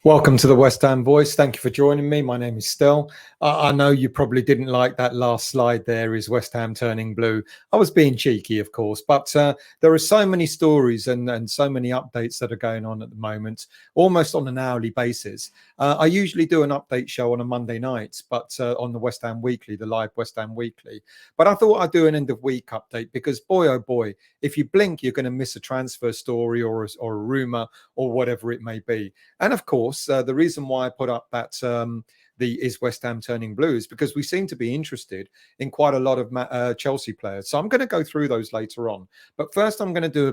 Welcome to the West Ham Voice. Thank you for joining me. My name is Stel. I know you probably didn't like that last slide there, is West Ham turning blue. I was being cheeky, of course, but there are so many stories and so many updates that are going on at the moment, almost on an hourly basis. I usually do an update show on a Monday night, but on the West Ham Weekly, the live West Ham Weekly. But I thought I'd do an end of week update because, boy, oh boy, if you blink, you're going to miss a transfer story or a rumour or whatever it may be. And of course, the reason why I put up that the is West Ham turning blue is because we seem to be interested in quite a lot of Chelsea players. So I'm going to go through those later on. But first, I'm going to do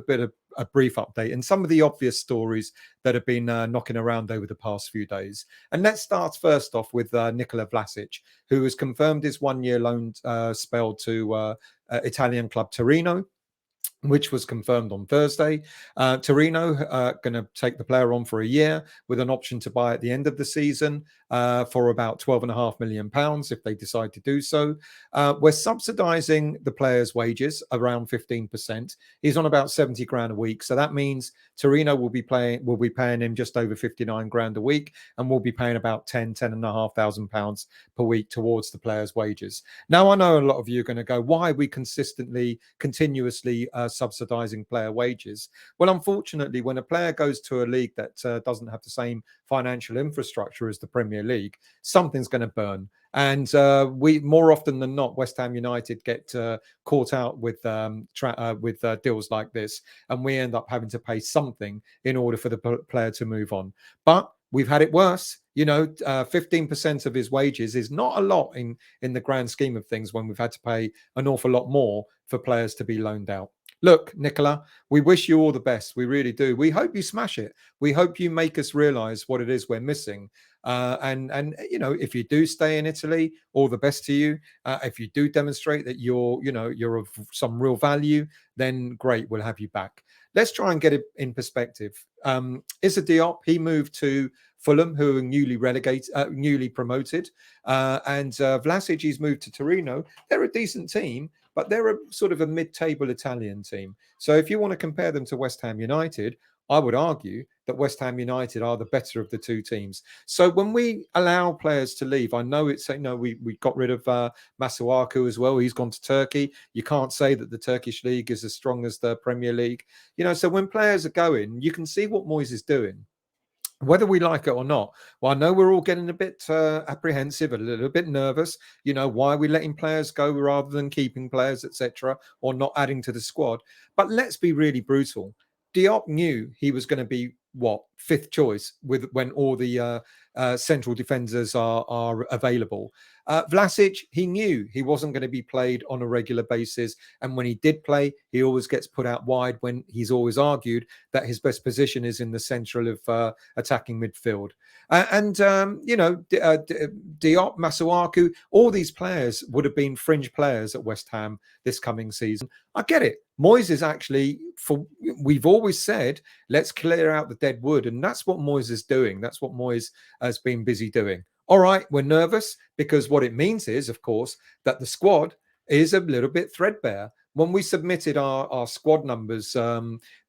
a brief update and some of the obvious stories that have been knocking around over the past few days. And let's start first off with Nikola Vlasic, who has confirmed his one-year loan spell to Italian club Torino, which was confirmed on Thursday. Torino going to take the player on for a year with an option to buy at the end of the season for about £12.5 million if they decide to do so. We're subsidising the player's wages around 15%. He's on about 70 grand a week, so that means Torino will be paying him just over 59 grand a week, and we'll be paying about £10,500 per week towards the player's wages. Now, I know a lot of you are going to go, why are we continuously subsidizing player wages? Well, unfortunately, when a player goes to a league that doesn't have the same financial infrastructure as the Premier League, something's going to burn. And we, more often than not, West Ham United get caught out with deals like this, and we end up having to pay something in order for the player to move on. But we've had it worse. 15% of his wages is not a lot in the grand scheme of things when we've had to pay an awful lot more for players to be loaned out. Look, Nicola, we wish you all the best. We really do. We hope you smash it. We hope you make us realize what it is we're missing. And if you do stay in Italy, all the best to you. If you do demonstrate that you're of some real value, then great, we'll have you back. Let's try and get it in perspective. Issa Diop, he moved to Fulham, who are newly promoted, and Vlasic, he's moved to Torino. They're a decent team, but they're a sort of a mid-table Italian team. So if you want to compare them to West Ham United, I would argue that West Ham United are the better of the two teams. So when we allow players to leave, I know we got rid of Masuaku as well. He's gone to Turkey. You can't say that the Turkish league is as strong as the Premier League. So when players are going, you can see what Moyes is doing. Whether we like it or not, well, I know we're all getting a bit apprehensive, a little bit nervous. Why are we letting players go rather than keeping players, etc., or not adding to the squad? But let's be really brutal. Diop knew he was going to be fifth choice when all the central defenders are available. Vlasic, he knew he wasn't going to be played on a regular basis, and when he did play, he always gets put out wide when he's always argued that his best position is in the central of attacking midfield. Diop, Masuaku, all these players would have been fringe players at West Ham this coming season. I get it. Moyes is actually, we've always said, let's clear out the dead wood. And that's what Moyes is doing. That's what Moyes has been busy doing. All right, we're nervous because what it means is, of course, that the squad is a little bit threadbare. When we submitted our squad numbers at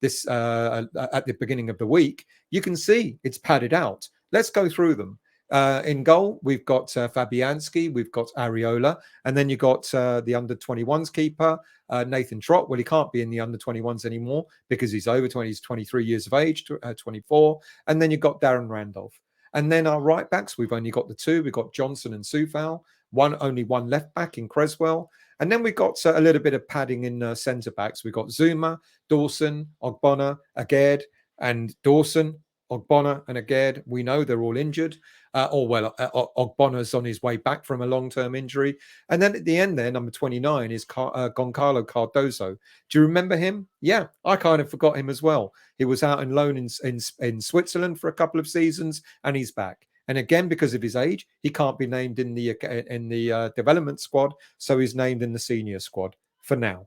the beginning of the week, you can see it's padded out. Let's go through them. In goal, we've got Fabianski, we've got Areola, and then you've got the under-21s keeper, Nathan Trott. Well, he can't be in the under-21s anymore because he's over 20, he's 23 years of age, 24. And then you've got Darren Randolph. And then our right backs, we've only got the two. We've got Johnson and Soufal, only one left back in Creswell. And then we've got a little bit of padding in centre backs. We've got Zuma, Dawson, Ogbonna, Aged, and Dawson, Ogbonna and Aged. We know they're all injured. Ogbonna's on his way back from a long-term injury. And then at the end there, number 29 is Goncalo Cardozo. Do you remember him? Yeah, I kind of forgot him as well. He was out on loan in Switzerland for a couple of seasons, and he's back. And again, because of his age, he can't be named in the development squad, so he's named in the senior squad for now.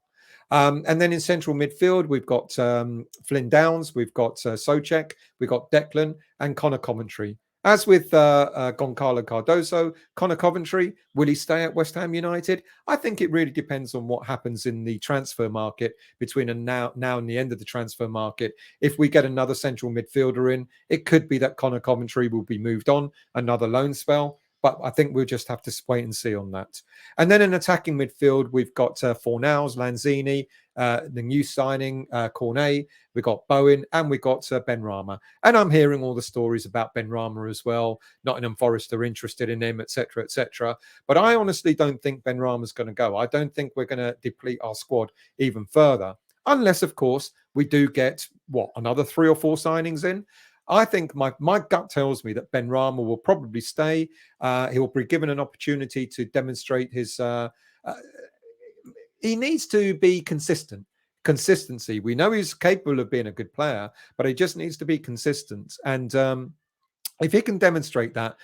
And then in central midfield, we've got Flynn Downs, we've got Soucek, we've got Declan and Connor Commentary. As with Goncalo Cardoso, Connor Coventry, will he stay at West Ham United? I think it really depends on what happens in the transfer market between now and the end of the transfer market. If we get another central midfielder in, it could be that Connor Coventry will be moved on, another loan spell. But I think we'll just have to wait and see on that. And then in attacking midfield, we've got Fornals, Lanzini, the new signing, Cornet. We've got Bowen, and we've got Benrahma. And I'm hearing all the stories about Benrahma as well. Nottingham Forest are interested in him, etc., etc. But I honestly don't think Benrahma's going to go. I don't think we're going to deplete our squad even further. Unless, of course, we do get, another 3 or 4 signings in. I think my gut tells me that Benrahma will probably stay. He'll be given an opportunity to demonstrate his... he needs to be consistent. Consistency. We know he's capable of being a good player, but he just needs to be consistent. And if he can demonstrate that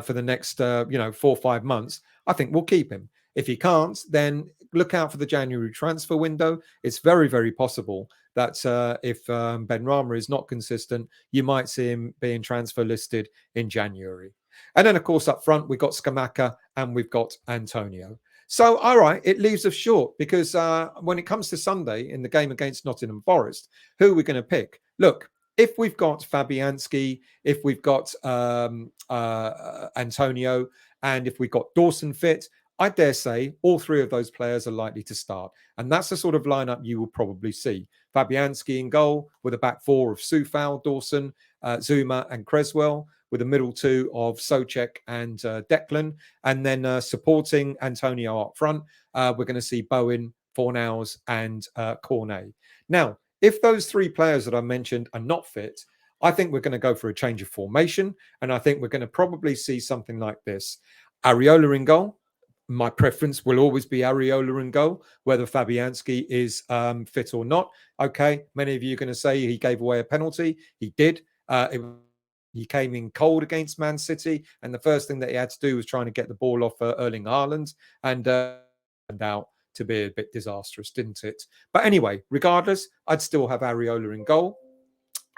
for the next 4 or 5 months, I think we'll keep him. If he can't, then look out for the January transfer window. It's very, very possible that if Benrahma is not consistent, you might see him being transfer listed in January. And then, of course, up front, we've got Scamacca and we've got Antonio. So, all right, it leaves us short because when it comes to Sunday in the game against Nottingham Forest, who are we going to pick? Look, if we've got Fabianski, if we've got Antonio, and if we've got Dawson fit, I dare say all 3 of those players are likely to start. And that's the sort of lineup you will probably see. Fabianski in goal with a back 4 of Soufal, Dawson, Zuma and Creswell, with a middle 2 of Souček and Declan. And then supporting Antonio up front, we're going to see Bowen, Fornals and Cornet. Now, if those 3 players that I mentioned are not fit, I think we're going to go for a change of formation. And I think we're going to probably see something like this. Areola in goal. My preference will always be Areola in goal, whether Fabianski is fit or not. Okay, many of you are going to say he gave away a penalty. He did. He came in cold against Man City, and the first thing that he had to do was trying to get the ball off Erling Haaland, and turned out to be a bit disastrous, didn't it? But anyway, regardless, I'd still have Areola in goal.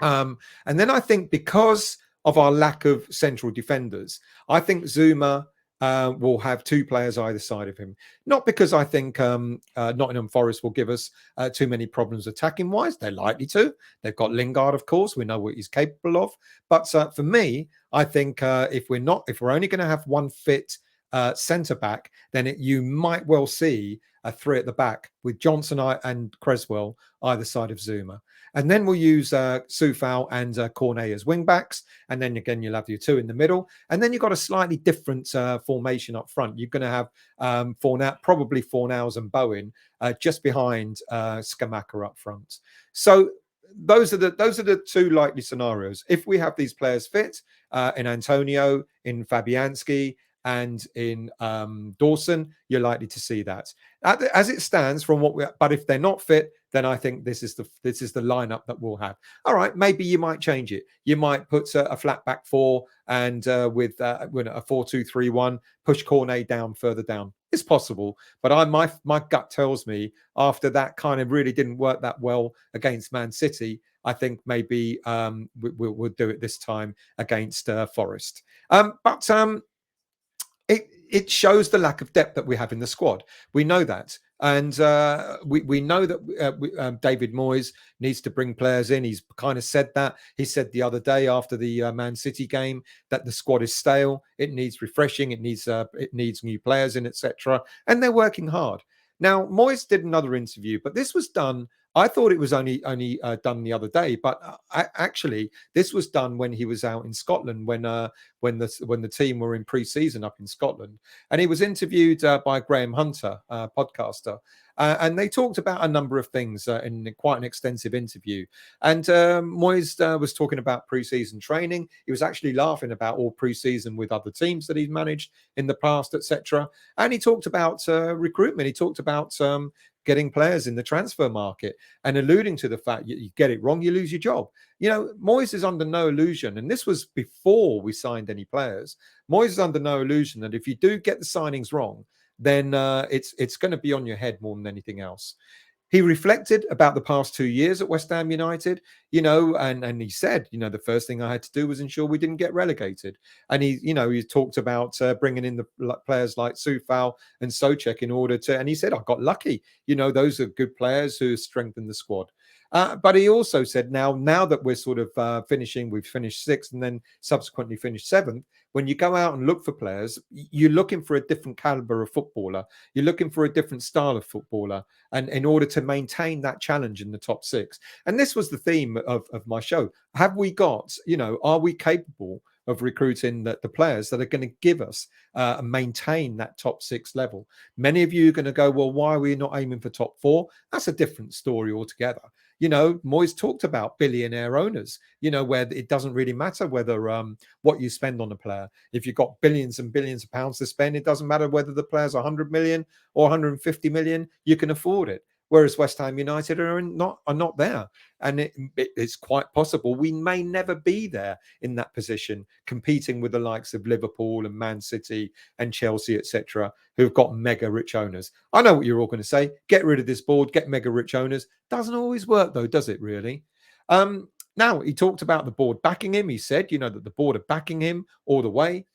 And then I think because of our lack of central defenders, I think Zuma will have 2 players either side of him. Not because I think Nottingham Forest will give us too many problems attacking wise. They're likely to. They've got Lingard, of course. We know what he's capable of. But for me, I think if we're only going to have 1 fit centre back, then you might well see a 3 at the back with Johnson and Creswell either side of Zuma. And then we'll use Soufal and Cornet as wing backs. And then again, you'll have your 2 in the middle. And then you've got a slightly different formation up front. You're going to have probably Fornals and Bowen just behind Scamacca up front. So those are the 2 likely scenarios. If we have these players fit in Antonio, in Fabianski, and in Dawson, you're likely to see that. As it stands, but if they're not fit, then I think this is the lineup that we'll have. All right, maybe you might change it. You might put a flat back 4 and with a 4-2-3-1, push Cornet down further down. It's possible, but my gut tells me after that kind of really didn't work that well against Man City, I think maybe we'll do it this time against Forest. It shows the lack of depth that we have in the squad. We know that. And we know that David Moyes needs to bring players in. He's kind of said that. He said the other day after the Man City game that the squad is stale. It needs refreshing. It needs new players in, etc. And they're working hard. Now, Moyes did another interview, but this was done. I thought it was only done the other day, but actually, this was done when he was out in Scotland, when the team were in pre-season up in Scotland, and he was interviewed by Graham Hunter, podcaster, and they talked about a number of things in quite an extensive interview. And Moyes was talking about pre-season training. He was actually laughing about all pre-season with other teams that he's managed in the past, etc. And he talked about recruitment. He talked about getting players in the transfer market and alluding to the fact you get it wrong, you lose your job. You know, Moyes is under no illusion, and this was before we signed any players. Moyes is under no illusion that if you do get the signings wrong, then it's going to be on your head more than anything else. He reflected about the past 2 years at West Ham United, and he said, the first thing I had to do was ensure we didn't get relegated. And he talked about bringing in the players like Soufal and Soucek in order to, and he said, I got lucky. Those are good players who strengthen the squad. But he also said now that we're sort of we've finished sixth and then subsequently finished seventh. When you go out and look for players, you're looking for a different caliber of footballer. You're looking for a different style of footballer, and in order to maintain that challenge in the top six. And this was the theme of my show. Have we got, are we capable of recruiting the players that are going to give us and maintain that top six level? Many of you are going to go, well, why are we not aiming for top four? That's a different story altogether. Moyes talked about billionaire owners, where it doesn't really matter whether what you spend on a player. If you've got billions and billions of pounds to spend, it doesn't matter whether the player's 100 million or 150 million, you can afford it. Whereas West Ham United are not there. And it's quite possible we may never be there in that position, competing with the likes of Liverpool and Man City and Chelsea, etc., who've got mega rich owners. I know what you're all going to say. Get rid of this board, get mega rich owners. Doesn't always work, though, does it really? Now, he talked about the board backing him. He said, that the board are backing him all the way.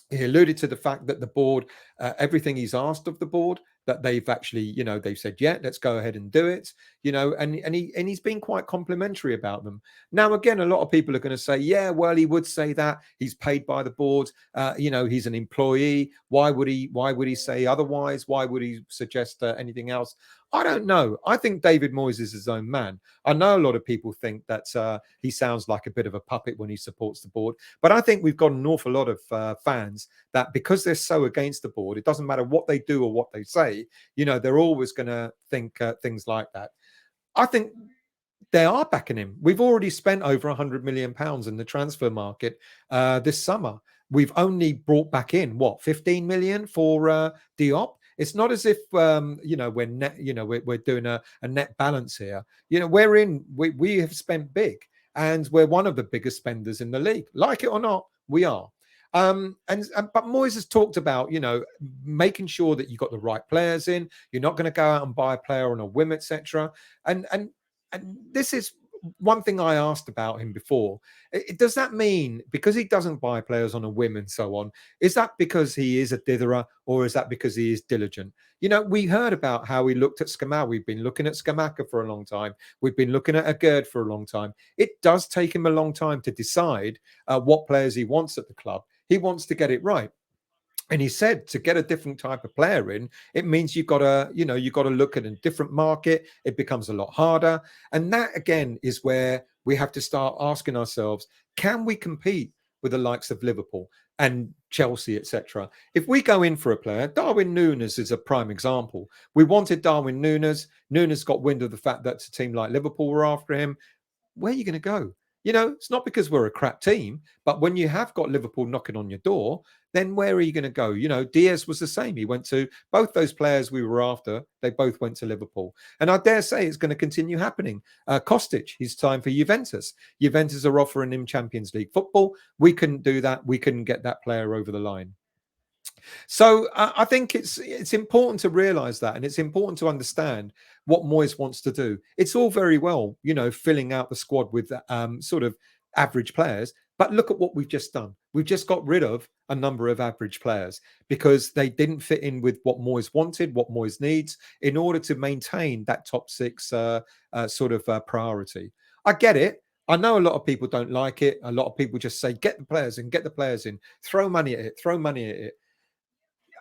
He alluded to the fact that the board, everything he's asked of the board, that they've actually, they've said, yeah, let's go ahead and do it, and he's been quite complimentary about them. Now, again, a lot of people are going to say, yeah, well, he would say that he's paid by the board, he's an employee. Why would he say otherwise? Why would he suggest anything else? I don't know. I think David Moyes is his own man. I know a lot of people think that he sounds like a bit of a puppet when he supports the board, but I think we've got an awful lot of fans that, because they're so against the board, it doesn't matter what they do or what they say, they're always going to think things like that. I think they are backing him. We've already spent over £100 million in the transfer market this summer. We've only brought back in 15 million for Diop. It's not as if we're net, we're doing a net balance here. We have spent big, and we're one of the biggest spenders in the league. Like it or not, we are. But Moyes has talked about, making sure that you've got the right players in. You're not going to go out and buy a player on a whim, etc. And this is one thing I asked about him before. Does that mean, because he doesn't buy players on a whim and so on, is that because he is a ditherer, or is that because he is diligent? We heard about how he looked at Scamacca. We've been looking at Scamacca for a long time. We've been looking at Agerd for a long time. It does take him a long time to decide what players he wants at the club. He wants to get it right. And he said, to get a different type of player in, it means you've got to look at a different market. It becomes a lot harder. And that, again, is where we have to start asking ourselves, can we compete with the likes of Liverpool and Chelsea, etc.? If we go in for a player, Darwin Nunes is a prime example. We wanted Darwin Nunes. Nunes got wind of the fact that a team like Liverpool were after him. Where are you going to go? It's not because we're a crap team, but when you have got Liverpool knocking on your door, then where are you going to go? Diaz was the same. He went to both those players we were after. They both went to Liverpool. And I dare say it's going to continue happening. Kostic, his time for Juventus. Juventus are offering him Champions League football. We couldn't do that. We couldn't get that player over the line. So I think it's important to realise that, and it's important to understand what Moyes wants to do. It's all very well, filling out the squad with sort of average players, but look at what we've just done. We've just got rid of a number of average players because they didn't fit in with what Moyes wanted, what Moyes needs, in order to maintain that top six priority. I get it. I know a lot of people don't like it. A lot of people just say, get the players in, throw money at it.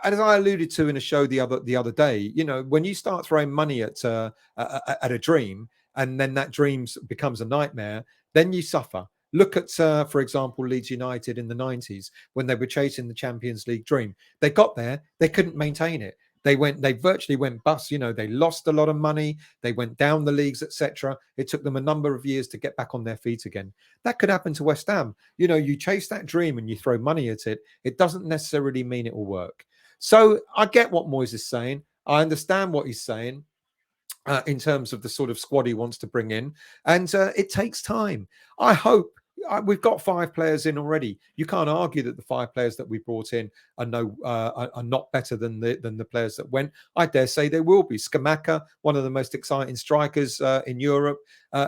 As I alluded to in a show the other day, when you start throwing money at a dream, and then that dream becomes a nightmare, then you suffer. Look at, for example, Leeds United in the 90s when they were chasing the Champions League dream. They got there, they couldn't maintain it. They virtually went bust. They lost a lot of money. They went down the leagues, etc. It took them a number of years to get back on their feet again. That could happen to West Ham. You chase that dream and you throw money at it. It doesn't necessarily mean it will work. So I get what Moyes is saying. I understand what he's saying in terms of the sort of squad he wants to bring in. And it takes time. I hope, We've got 5 players in already. You can't argue that the 5 players that we brought in are are not better than the players that went. I dare say they will be. Skamaka, one of the most exciting strikers in Europe,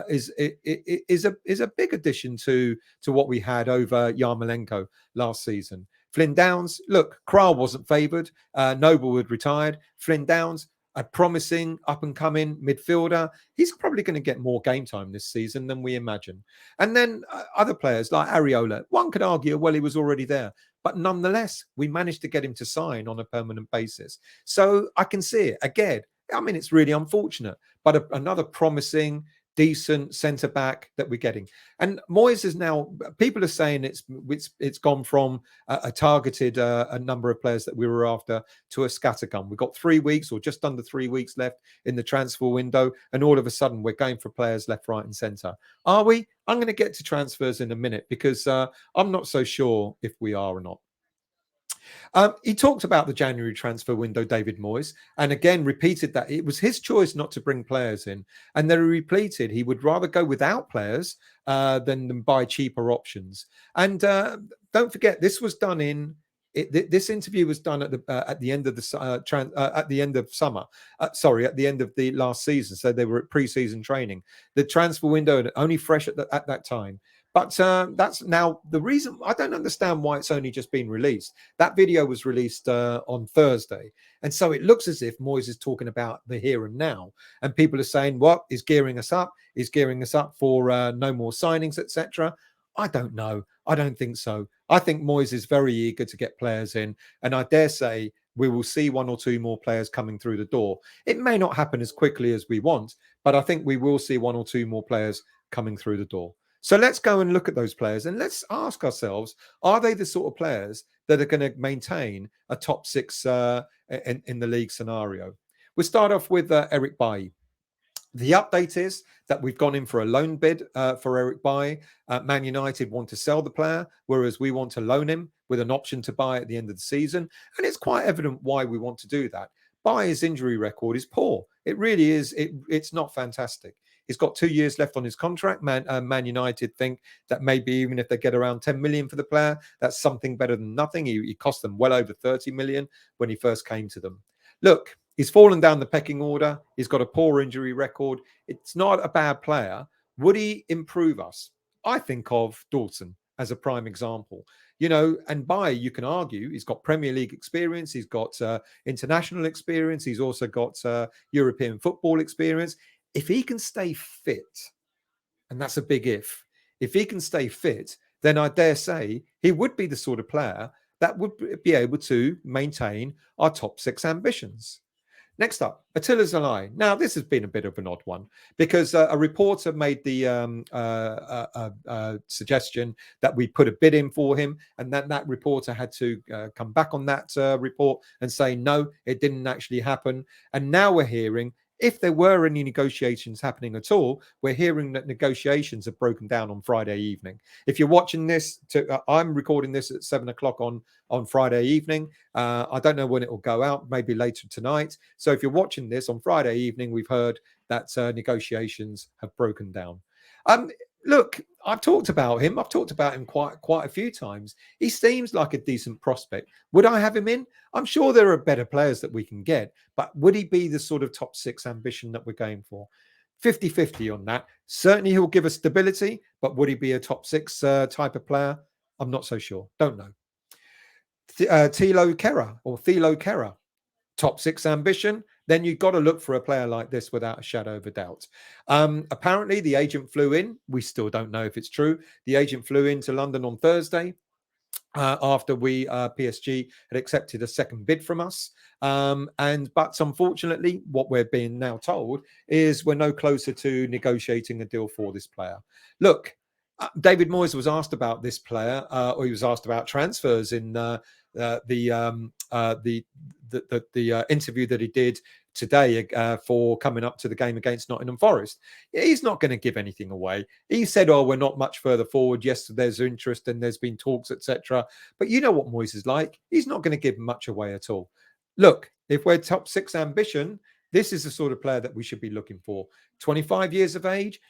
is a big addition to what we had over Yarmolenko last season. Flynn Downs, look, Kral wasn't favoured. Noble had retired. Flynn Downs, a promising up and coming midfielder. He's probably going to get more game time this season than we imagine. And then other players like Areola, one could argue, well, he was already there. But nonetheless, we managed to get him to sign on a permanent basis. So I can see it again. I mean, it's really unfortunate, but another promising, decent centre back that we're getting. And Moyes is now, people are saying it's gone from a targeted a number of players that we were after to a scattergun. We've got 3 weeks or just under 3 weeks left in the transfer window, and all of a sudden we're going for players left, right, and centre. Are we? I'm going to get to transfers in a minute because I'm not so sure if we are or not. He talked about the January transfer window, David Moyes, and again repeated that it was his choice not to bring players in. And then he repeated he would rather go without players than buy cheaper options. And don't forget, this was done in. This interview was done at the end of at the end of summer. Sorry, at the end of the last season. So they were at pre-season training. The transfer window only fresh at that time. But that's now the reason. I don't understand why it's only just been released. That video was released on Thursday. And so it looks as if Moyes is talking about the here and now. And people are saying, what? He's gearing us up. He's gearing us up for no more signings, etc. I don't know. I don't think so. I think Moyes is very eager to get players in. And I dare say we will see 1 or 2 more players coming through the door. It may not happen as quickly as we want, but I think we will see 1 or 2 more players coming through the door. So let's go and look at those players and let's ask ourselves, are they the sort of players that are going to maintain a top 6 in the league scenario? We'll start off with Eric Bailly. The update is that we've gone in for a loan bid for Eric Bailly. Man United want to sell the player, whereas we want to loan him with an option to buy at the end of the season. And it's quite evident why we want to do that. Bailly's injury record is poor. It really is. It's not fantastic. He's got 2 years left on his contract. Man United think that maybe even if they get around 10 million for the player, that's something better than nothing. He cost them well over 30 million when he first came to them. Look, he's fallen down the pecking order. He's got a poor injury record. It's not a bad player. Would he improve us? I think of Dawson as a prime example. You know, and Bailly, you can argue, he's got Premier League experience. He's got international experience. He's also got European football experience. If he can stay fit, and that's a big if he can stay fit, then I dare say he would be the sort of player that would be able to maintain our top 6 ambitions. Next up, Attila Szalai. Now, this has been a bit of an odd one because a reporter made the suggestion that we put a bid in for him, and that reporter had to come back on that report and say, no, it didn't actually happen. And now we're hearing, if there were any negotiations happening at all, we're hearing that negotiations have broken down on Friday evening. If you're watching this, I'm recording this at 7 o'clock on Friday evening. I don't know when it will go out, maybe later tonight. So if you're watching this on Friday evening, we've heard that negotiations have broken down. Look, I've talked about him. I've talked about him quite a few times. He seems like a decent prospect. Would I have him in? I'm sure there are better players that we can get, but would he be the sort of top 6 ambition that we're going for? 50-50 on that. Certainly he'll give us stability, but would he be a top 6 type of player? I'm not so sure. Don't know. Thilo Kehrer, top 6 ambition, then you've got to look for a player like this without a shadow of a doubt. Apparently, the agent flew in. We still don't know if it's true. The agent flew into London on Thursday after PSG had accepted a second bid from us. But unfortunately, what we're being now told is we're no closer to negotiating a deal for this player. Look, David Moyes was asked about this player, or he was asked about transfers in the interview that he did today for coming up to the game against Nottingham Forest. He's not going to give anything away. He said, "Oh, we're not much further forward. Yes, there's interest and there's been talks, etc." But you know what Moyes is like. He's not going to give much away at all. Look, if we're top 6 ambition, this is the sort of player that we should be looking for. 25 years of age.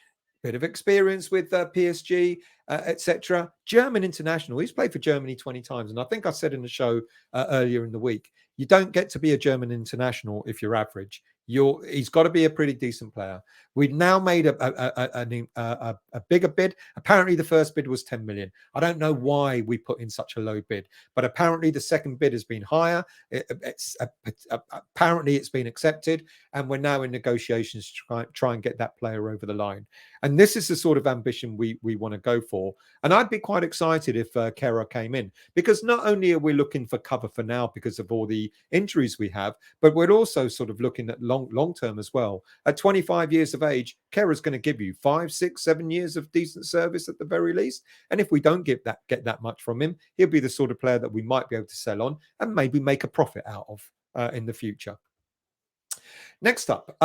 bit of experience with PSG, etc. German international. He's played for Germany 20 times. And I think I said in the show earlier in the week, you don't get to be a German international if you're average. He's got to be a pretty decent player. We've now made a bigger bid. Apparently, the first bid was 10 million. I don't know why we put in such a low bid, but apparently the second bid has been higher. Apparently it's been accepted, and we're now in negotiations to try and get that player over the line. And this is the sort of ambition we want to go for. And I'd be quite excited if Kehrer came in, because not only are we looking for cover for now because of all the injuries we have, but we're also sort of looking at long term as well. At 25 years of age, Kehrer's going to give you 5, 6, 7 years of decent service at the very least. And if we don't get that much from him, he'll be the sort of player that we might be able to sell on and maybe make a profit out of in the future. Next up,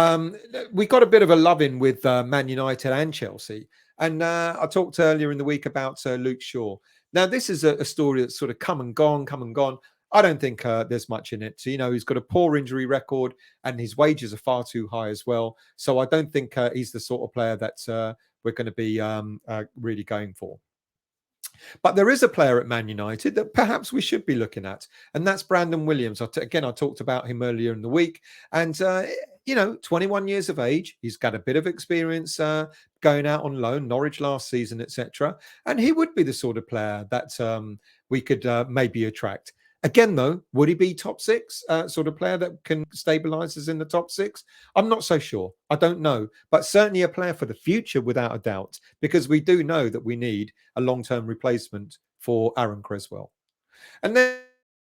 we got a bit of a love-in with Man United and Chelsea. And I talked earlier in the week about Luke Shaw. Now, this is a story that's sort of come and gone. I don't think there's much in it. So, he's got a poor injury record and his wages are far too high as well. So I don't think he's the sort of player that we're going to be really going for. But there is a player at Man United that perhaps we should be looking at, and that's Brandon Williams. Again, I talked about him earlier in the week, and 21 years of age. He's got a bit of experience going out on loan, Norwich last season, etc. And he would be the sort of player that we could maybe attract. Again, though, would he be top six sort of player that can stabilise us in the top six? I'm not so sure. I don't know. But certainly a player for the future, without a doubt, because we do know that we need a long-term replacement for Aaron Creswell. And then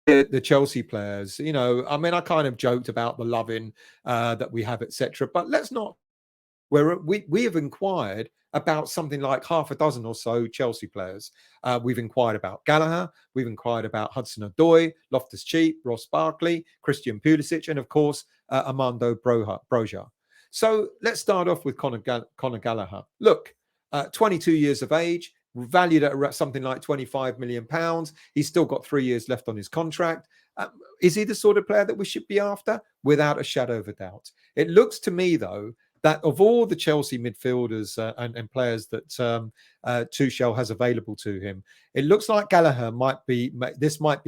the Chelsea players, I kind of joked about the loving that we have, etc. But let's not. We have inquired about something like half a dozen or so Chelsea players. We've inquired about Gallagher, we've inquired about Hudson-Odoi, Loftus-Cheek, Ross Barkley, Christian Pulisic, and of course Armando Broja. So let's start off with Conor Gallagher. Look, 22 years of age, valued at something like £25 million. He's still got 3 years left on his contract. Is he the sort of player that we should be after? Without a shadow of a doubt. It looks to me, though, that of all the Chelsea midfielders and players that Tuchel has available to him, it looks like Gallagher might be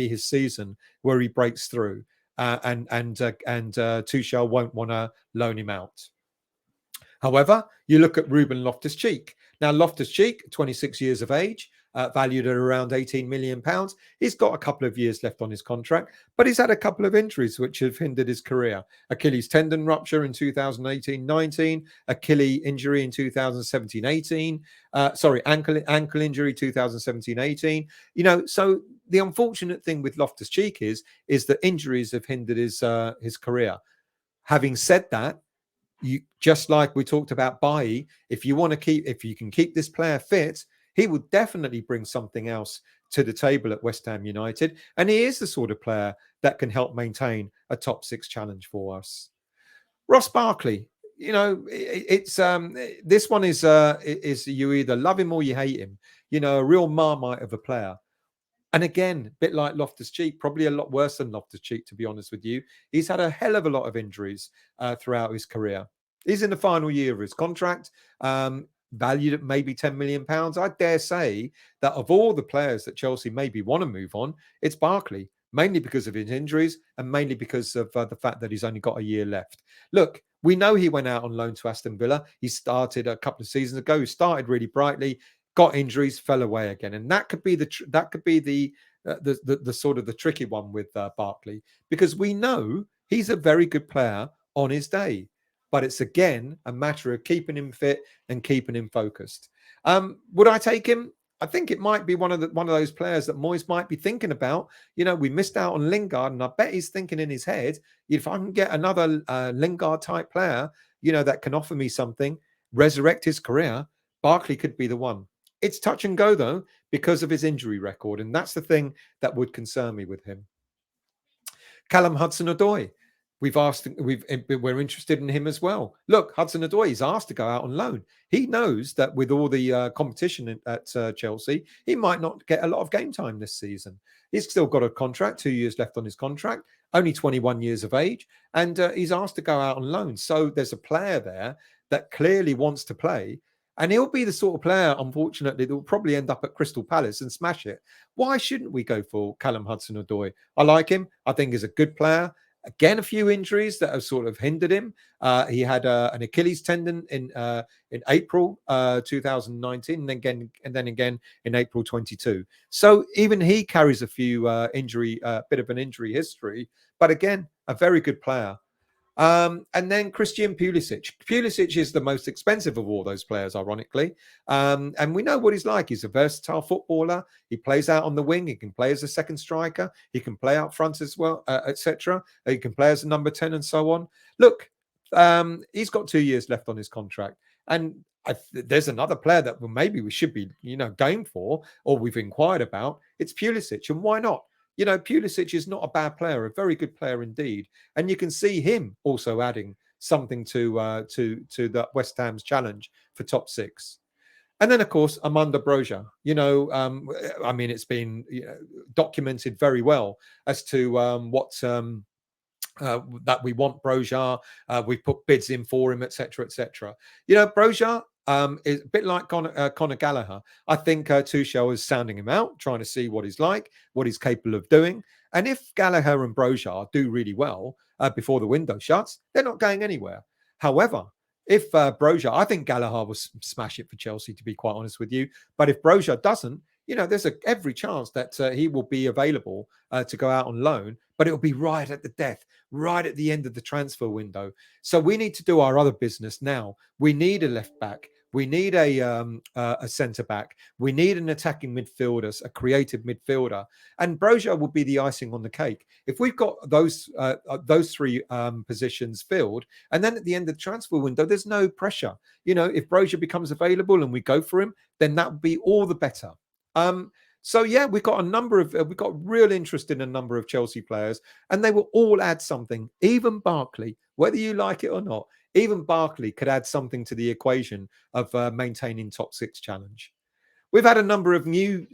his season where he breaks through, and Tuchel won't want to loan him out. However, you look at Ruben Loftus-Cheek. Now, Loftus-Cheek, 26 years of age, valued at around £18 million. He's got a couple of years left on his contract, but he's had a couple of injuries which have hindered his career. Achilles tendon rupture in 2018-19, Achilles injury in 2017-18, ankle injury 2017-18. So the unfortunate thing with Loftus-Cheek is that injuries have hindered his career. Having said that, you just like we talked about Bailly, if you can keep this player fit, he will definitely bring something else to the table at West Ham United, and he is the sort of player that can help maintain a top six challenge for us. Ross Barkley, it's this one is you either love him or you hate him. A real Marmite of a player. And again, a bit like Loftus-Cheek, probably a lot worse than Loftus-Cheek, to be honest with you. He's had a hell of a lot of injuries throughout his career. He's in the final year of his contract, valued at maybe £10 million. I dare say that of all the players that Chelsea maybe want to move on, it's Barkley, mainly because of his injuries and mainly because of the fact that he's only got a year left. Look, we know he went out on loan to Aston Villa. He started a couple of seasons ago. He started really brightly, got injuries, fell away again, and that could be the sort of the tricky one with Barkley, because we know he's a very good player on his day, but it's again a matter of keeping him fit and keeping him focused. Would I take him? I think it might be one of those players that Moyes might be thinking about. We missed out on Lingard, and I bet he's thinking in his head, if I can get another Lingard type player, that can offer me something, resurrect his career, Barkley could be the one. It's touch and go, though, because of his injury record. And that's the thing that would concern me with him. Callum Hudson-Odoi. We're interested in him as well. Look, Hudson-Odoi is asked to go out on loan. He knows that with all the competition at Chelsea, he might not get a lot of game time this season. He's still got a contract, 2 years left on his contract, only 21 years of age, and he's asked to go out on loan. So there's a player there that clearly wants to play. And he'll be the sort of player, unfortunately, that will probably end up at Crystal Palace and smash it. Why shouldn't we go for Callum Hudson-Odoi? I like him. I think he's a good player. Again, a few injuries that have sort of hindered him. He had an Achilles tendon in April 2019, and then again in April 22. So even he carries a few bit of an injury history. But again, a very good player. And then Christian Pulisic. Pulisic is the most expensive of all those players, ironically. And we know what he's like. He's a versatile footballer. He plays out on the wing. He can play as a second striker. He can play out front as well, etc. He can play as a number 10 and so on. Look, he's got 2 years left on his contract. And there's another player that maybe we should be, going for, or we've inquired about. It's Pulisic. And why not? Pulisic is not a bad player, a very good player indeed. And you can see him also adding something to the West Ham's challenge for top six. And then, of course, Armando Broja. It's been documented very well as to that we want Broja. We put bids in for him, etc., etc. Broja is a bit like Conor Gallagher. I think Tuchel is sounding him out, trying to see what he's like, what he's capable of doing. And if Gallagher and Broja do really well before the window shuts, they're not going anywhere. However, if Broja, I think Gallagher will smash it for Chelsea, to be quite honest with you. But if Broja doesn't, there's every chance that he will be available to go out on loan, but it'll be right at the death, right at the end of the transfer window. So we need to do our other business now. We need a left back. We need a centre back. We need an attacking midfielder, a creative midfielder, and Broja will be the icing on the cake. If we've got those three positions filled, and then at the end of the transfer window, there's no pressure. If Broja becomes available and we go for him, then that would be all the better. So yeah, we've got real interest in a number of Chelsea players, and they will all add something. Even Barkley, whether you like it or not, even Barkley could add something to the equation of maintaining top six challenge. We've had a number of new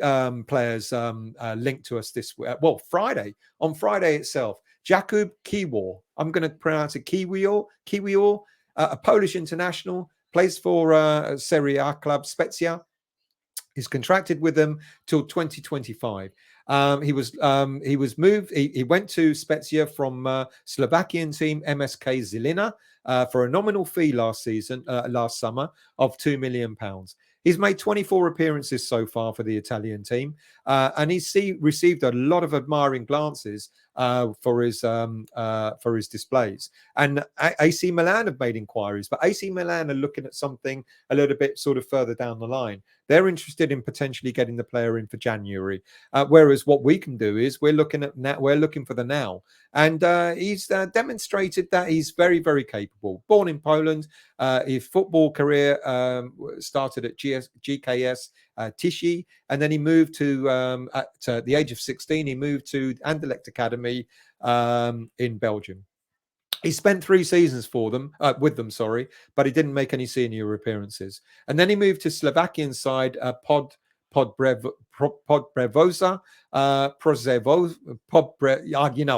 players linked to us this week. Friday. On Friday itself, Jakub Kiwior. I'm going to pronounce it Kiwior, a Polish international, plays for Serie A club Spezia. He's contracted with them till 2025. He was moved. He went to Spezia from Slovakian team MSK Žilina for a nominal fee last summer of £2 million. He's made 24 appearances so far for the Italian team, and he's received a lot of admiring glances for his displays. And AC Milan have made inquiries, but AC Milan are looking at something a little bit sort of further down the line. They're interested in potentially getting the player in for January, whereas what we can do is we're looking for the now. And he's demonstrated that he's very, very capable. Born in Poland, his football career started at GKS Tichy, and then he moved to at the age of 16. He moved to Anderlecht Academy in Belgium. He spent 3 seasons with them, but he didn't make any senior appearances. And then he moved to Slovakian side Podbrezova.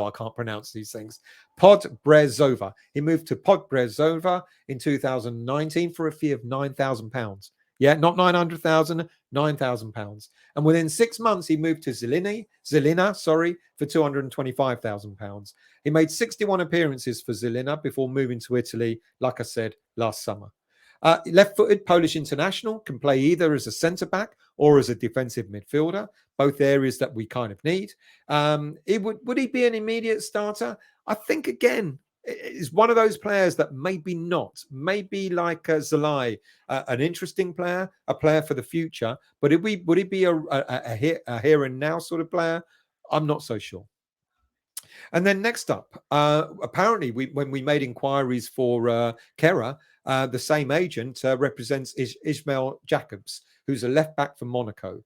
I can't pronounce these things. Podbrezova. He moved to Podbrezova in 2019 for a fee of £9,000. Yeah, not 900,000, £9,000. And within 6 months, he moved to Žilina, for £225,000. He made 61 appearances for Žilina before moving to Italy, like I said, last summer. Left-footed Polish international, can play either as a centre-back or as a defensive midfielder, both areas that we kind of need. Would he be an immediate starter? I think, again, is one of those players that maybe not, maybe like Zalai, an interesting player, a player for the future, but would he be a here and now sort of player? I'm not so sure. And then next up, apparently, when we made inquiries for Kehrer, the same agent represents Ismail Jacobs, who's a left back for Monaco.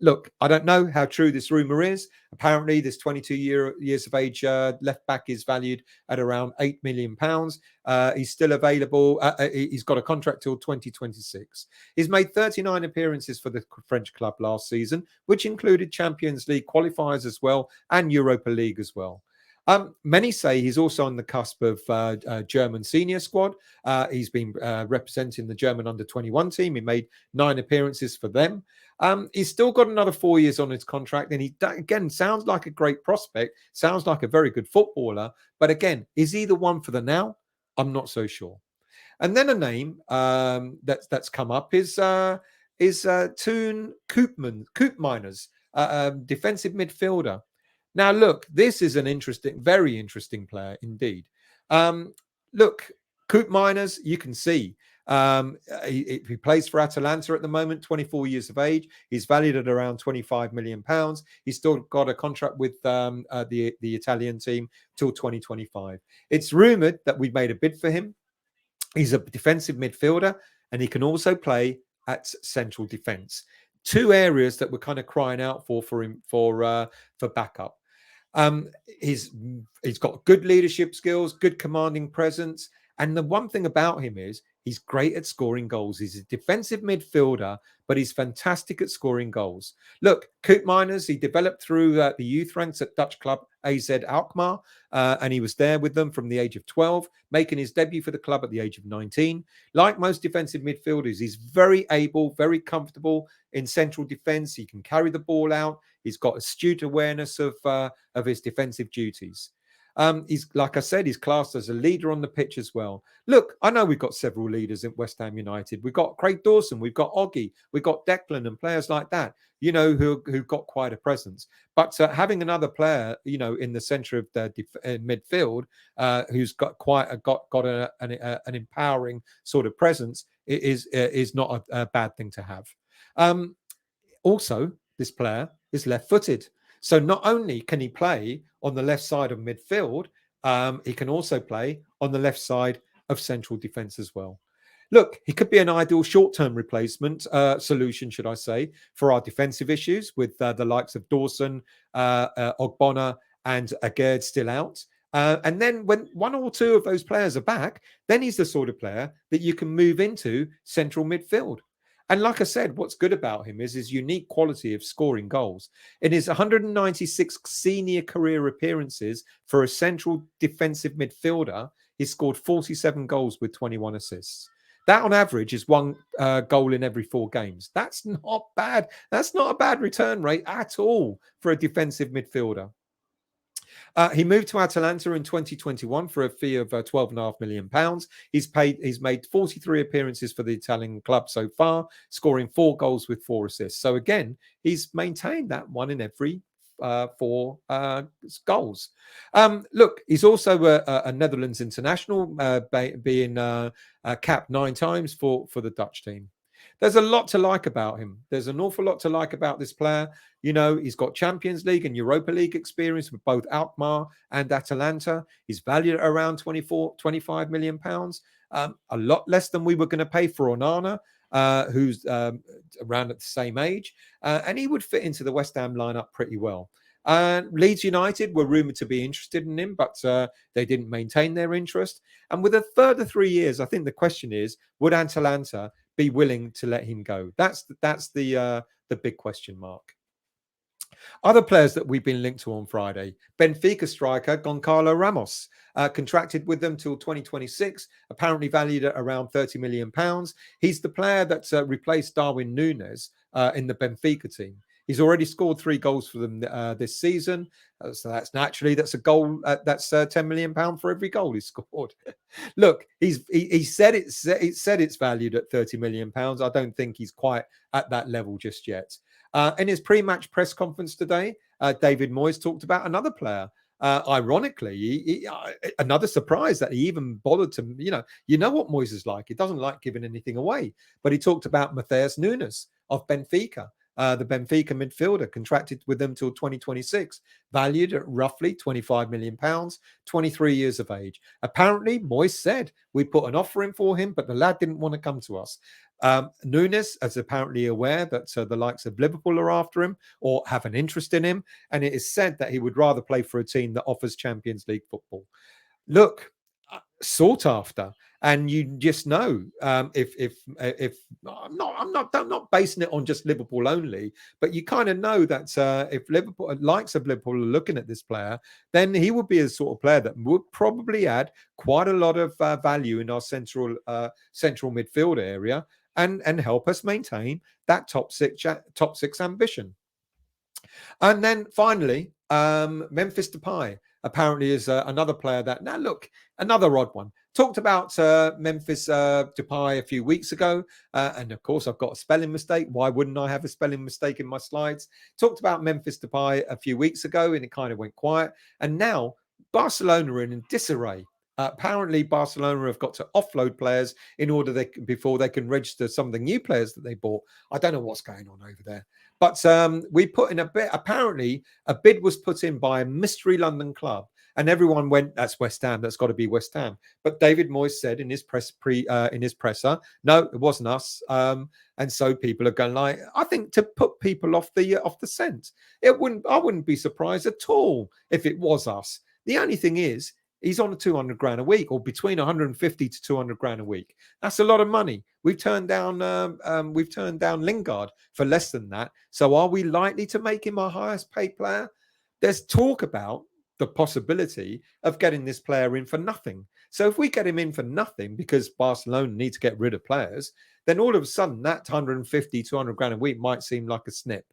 Look, I don't know how true this rumor is. Apparently, this 22 years of age left back is valued at around £8 million. He's still available. He's got a contract till 2026. He's made 39 appearances for the French club last season, which included Champions League qualifiers as well and Europa League as well. Many say he's also on the cusp of German senior squad. He's been representing the German under-21 team. He made 9 appearances for them. He's still got another 4 years on his contract, and he again sounds like a great prospect. Sounds like a very good footballer. But again, is he the one for the now? I'm not so sure. And then a name that's come up is Teun Koopmeiners, defensive midfielder. Now, look, this is an very interesting player indeed. Look, Koopmeiners, you can see he plays for Atalanta at the moment, 24 years of age. He's valued at around £25 million. He's still got a contract with the Italian team till 2025. It's rumoured that we've made a bid for him. He's a defensive midfielder, and he can also play at central defence. 2 areas that we're kind of crying out for him for backup. He's got good leadership skills, good commanding presence, and the one thing about him is he's great at scoring goals. He's a defensive midfielder, but he's fantastic at scoring goals. Look, Koopmeiners, he developed through the youth ranks at Dutch club AZ Alkmaar, and he was there with them from the age of 12, making his debut for the club at the age of 19. Like most defensive midfielders, he's very able, very comfortable in central defence. He can carry the ball out. He's got astute awareness of his defensive duties. He's, like I said, he's classed as a leader on the pitch as well. Look, I know we've got several leaders at West Ham United. We've got Craig Dawson, we've got Oggy, we've got Declan and players like that, who've got quite a presence. But having another player, in the centre of the midfield, who's got an empowering sort of presence, is not a bad thing to have. Also, this player is left-footed. So not only can he play on the left side of midfield, he can also play on the left side of central defence as well. Look, he could be an ideal short-term replacement solution, should I say, for our defensive issues with the likes of Dawson, Ogbonna and Agerd still out. And then when 1 or 2 of those players are back, then he's the sort of player that you can move into central midfield. And like I said, what's good about him is his unique quality of scoring goals. In his 196 senior career appearances for a central defensive midfielder, he scored 47 goals with 21 assists. That on average is 1 goal in every 4 games. That's not bad. That's not a bad return rate at all for a defensive midfielder. He moved to Atalanta in 2021 for a fee of £12.5 million. He's made 43 appearances for the Italian club so far, scoring 4 goals with 4 assists. So again, he's maintained that 1 in every 4 goals. Look, he's also a Netherlands international, being capped 9 times for the Dutch team. There's a lot to like about him. There's an awful lot to like about this player. He's got Champions League and Europa League experience with both Alkmaar and Atalanta. He's valued at around £25 million. A lot less than we were going to pay for Onana, who's around at the same age. And he would fit into the West Ham lineup pretty well. Leeds United were rumoured to be interested in him, but they didn't maintain their interest. And with a further 3 years, I think the question is, would Atalanta be willing to let him go? That's the big question mark. Other players that we've been linked to on Friday: Benfica striker Goncalo Ramos, contracted with them till 2026, apparently valued at around £30 million. He's the player that replaced Darwin Nunes in the Benfica team. He's already scored 3 goals for them this season. So that's a goal. That's £10 million for every goal he's scored. Look, he said it's valued at £30 million. I don't think he's quite at that level just yet. In his pre-match press conference today, David Moyes talked about another player. Ironically, another surprise that he even bothered to, you know what Moyes is like. He doesn't like giving anything away. But he talked about Memphis Nunes of Benfica. The Benfica midfielder, contracted with them till 2026, valued at roughly £25 million, 23 years of age. Apparently, Moyes said we put an offer in for him, but the lad didn't want to come to us. Nunes is apparently aware that the likes of Liverpool are after him or have an interest in him, and it is said that he would rather play for a team that offers Champions League football. Look, sought after, and you just know, if I'm not basing it on just Liverpool only, but you kind of know that if Liverpool, likes of Liverpool, are looking at this player, then he would be a sort of player that would probably add quite a lot of value in our central midfield area, and help us maintain that top six ambition. And then finally, Memphis Depay apparently is another player that, now look, another odd one. Talked about Memphis Depay a few weeks ago. And of course, I've got a spelling mistake. Why wouldn't I have a spelling mistake in my slides? Talked about Memphis Depay a few weeks ago, and it kind of went quiet. And now Barcelona are in disarray. Apparently, Barcelona have got to offload players in order before they can register some of the new players that they bought. I don't know what's going on over there. But we put in a bid. Apparently, a bid was put in by a mystery London club, and everyone went, "That's West Ham. That's got to be West Ham." But David Moyes said in his presser, "No, it wasn't us." And so people are going like, I think, to put people off the scent. I wouldn't be surprised at all if it was us. The only thing is, he's on a 200 grand a week, or between 150 to 200 grand a week. That's a lot of money. We've turned down Lingard for less than that. So are we likely to make him our highest paid player? There's talk about the possibility of getting this player in for nothing. So if we get him in for nothing because Barcelona need to get rid of players, then all of a sudden that 150, 200 grand a week might seem like a snip.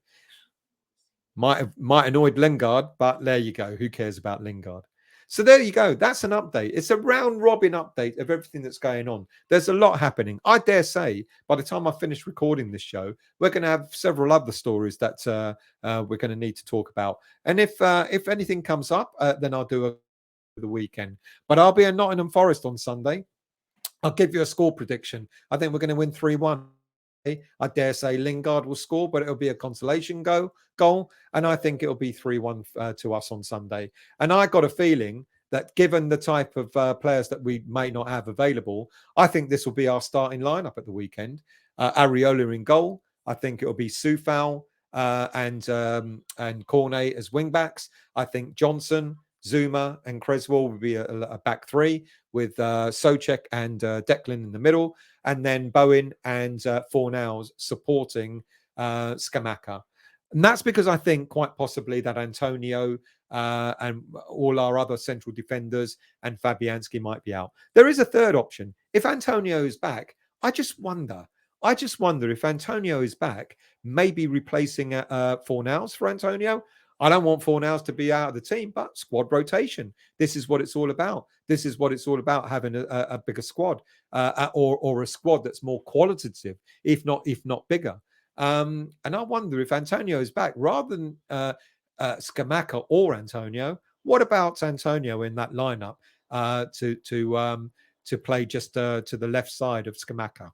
Might annoyed Lingard, but there you go. Who cares about Lingard? So there you go. That's an update. It's a round robin update of everything that's going on. There's a lot happening. I dare say by the time I finish recording this show, we're going to have several other stories that we're going to need to talk about. And if anything comes up, then I'll do the weekend. But I'll be at Nottingham Forest on Sunday. I'll give you a score prediction. I think we're going to win 3-1. I dare say Lingard will score, but it'll be a consolation goal. And I think it'll be 3-1 to us on Sunday. And I got a feeling that given the type of players that we may not have available, I think this will be our starting lineup at the weekend. Areola in goal. I think it'll be Soufal and Cornet as wing backs. I think Johnson, Zuma and Creswell would be a back three with Souček and Declan in the middle, and then Bowen and Fornals supporting Scamacca. And that's because I think quite possibly that Antonio and all our other central defenders and Fabianski might be out. There is a third option. If Antonio is back, I just wonder if Antonio is back, maybe replacing Fornals for Antonio. I don't want Fornals to be out of the team, but squad rotation. This is what it's all about. This is what it's all about, having a bigger squad or a squad that's more qualitative, if not bigger. And I wonder if Antonio is back rather than Scamacca or Antonio. What about Antonio in that lineup to play just to the left side of Scamacca?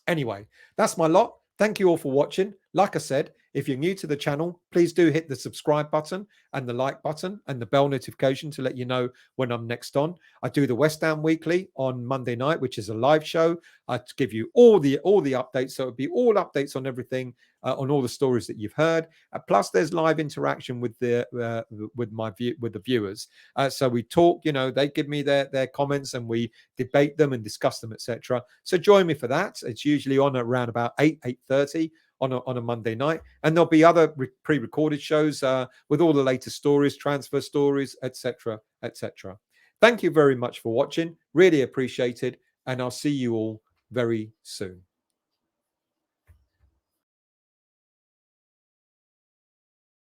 Anyway, that's my lot. Thank you all for watching. Like I said, if you're new to the channel, please do hit the subscribe button and the like button and the bell notification to let you know when I'm next on. I do the West Ham Weekly on Monday night, which is a live show. I give you all the updates. So it'll be all updates on everything, on all the stories that you've heard. Plus, there's live interaction with the viewers. So we talk. They give me their comments and we debate them and discuss them, etc. So join me for that. It's usually on around about 8:30. On a Monday night, and there'll be other pre-recorded shows with all the latest stories, transfer stories, etc. Thank you very much for watching. Really appreciate it, and I'll see you all very soon.